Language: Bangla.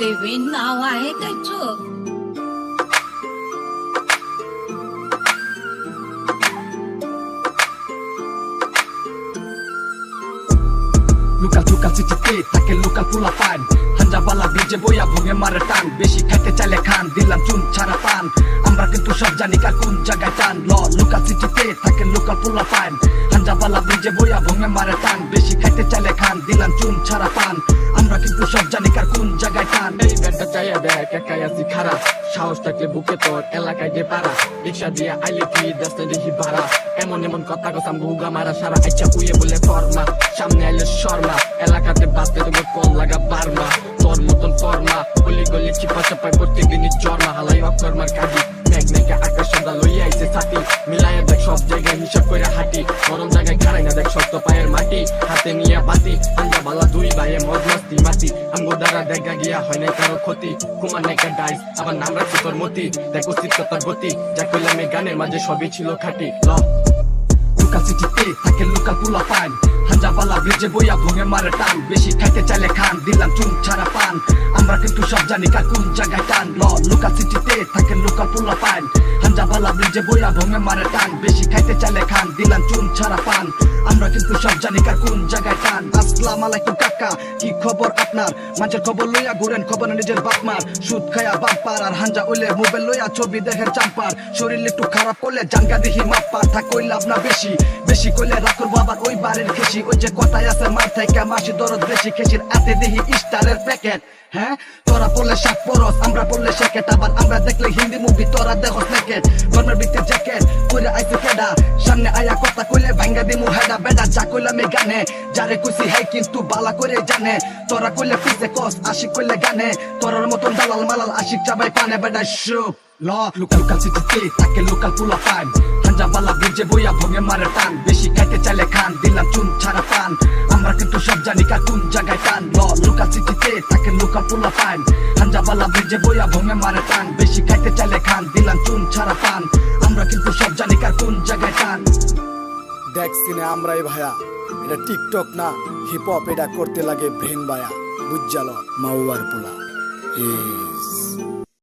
দেবী নাওয়ায় দেখছো লোকাল লোকাল সিটিতে থাকে লোকাল পোলা পান হাঞ্জাবালা ব্রিজে বইয়া ভঙে মারে টান বেশি খাইতে চাইলে খান দিলাম চুন ছাড়া পান আমরা কিন্তু সব জানি কার কোন জায়গায় টান লোকাল সিটিতে থাকে লোকাল পোলা পান হাঞ্জাবালা ব্রিজে বইয়া ভঙে মারে টান বেশি খাইতে চাইলে খান দিলাম চুন ছাড়া পান আমরা কিন্তু সব জানি কার কোন জায়গায় টান এই ব্যাটটা চাইয়া দেখ একাই আছি খারাপ সাহস থাকলে বুকে তোর এলাকায় যে পারা রিক্সা দিয়ে আইলে কি দেশে দেখি ভাড়া এমন এমন কথা কসাম গুগা মারা সারা আচ্ছা উইয়ে বলে ফর্মা সামনে আইলে শর্মা এলাকাতে বাঁচতে তোকে কল লাগা বারমা তোর মতন ফর্মা গলি গলি চিপা চাপায় প্রত্যেকদিনই জন্মা হালাই অকর্মার কাজী মেঘ আকাশ সদা লইয়া আইছে ছাতি মিলাইয়া দেখ সব জায়গায় হিসাব করে হাঁটি গরম জায়গায় খাড়াই না দেখ শক্ত পায়ের মাটি হাতে নিয়ে বাতি আঞ্জা বালা দুই ভাইয়ে মজ মাস্তি মাতি আমগো দ্বারা দেখা গিয়া হয় না কারো ক্ষতি কুমার নাইকা ডাইস আবার নাম রাখছি তোর মতি দেখ অস্তিত্বতার গতি যা কইলাম এই গানের মাঝে সবই ছিল খাঁটি লোকাল সিটিতে থাকে লোকাল পোলা পান হাঞ্জাবালা ব্রিজে বইয়া ভঙে মারে টান বেশি খাইতে চাইলে খান দিলাম চুন ছাড়া পান আমরা কিন্তু সব জানি কার কোন জায়গায় টান লোকাল সিটিতে থাকে লোকাল পোলা পান হাঞ্জাবালা ব্রিজে বইয়া ভঙে মারে টান বেশি খাইতে চাইলে খান দিলাম চুন ছাড়া পান আমরা কিন্তু সব জানি কার কোন জায়গায় টান আসসালামু আলাইকুম কাকা কি খবর আপনার মানুষের খবর লইয়া ঘুরেন খবর নিজের বাপমার সুদ খায়া বাম্পার আর হাঞ্জা উইলে মোবাইল লইয়া ছবি দেখেন চাম্পার শরীর একটু খারাপ করলে জাঙ্গা দেখি মাপ্পার থাক কইলাম না বেশি বেশি কইলে রাখর বাবার ওই বারের খেসি ওই যে কথায় আছে মার থেকে মাসি দরদ বেশি খেসির আতে দেখি স্টারের প্যাকেট হ্যাঁ তোরা বললে শাক পরস আমরা বললে শেকেট আবার আমরা দেখলে হিন্দি মুভি তোরা দেখো নেকেট গরমের ভিতরে জ্যাকেট পরে আইছে কেডা সামনে আয়া কথা কইলে ভাঙ্গা দিমু হেডা বেডা যা কইলাম এই গানে যারে কইছি হাই কিন্তু বালা করে জানে তোরা কইলে পিছে কস আশিক কইলে গানে তোরার মতন দালাল মালাল আশিক চাবাই পানে বেডা শু লোকাল সিটিতে থাকে লোকাল পোলা পান হাঞ্জাবালা ব্রিজে বইয়া ভঙে মারে টান বেশি খাইতে চাইলে খান দিলাম চুন ছাড়া পান আমরা কিন্তু সব জানি কার কোন জায়গায় টান লোকাল সিটিতে থাকে লোকাল পোলা পান হাঞ্জাবালা ব্রিজে বইয়া ভঙে মারে টান বেশি খাইতে চাইলে খান দিলাম চুন ছাড়া পান আমরা কিন্তু সব জানি কার কোন জায়গায় টান দেখ সিনে আমরাই ভায়া এটা টিকটক না হিপ হপ এটা করতে লাগে ব্রেন বায়া বুঝজালো মাউয়ার পোলা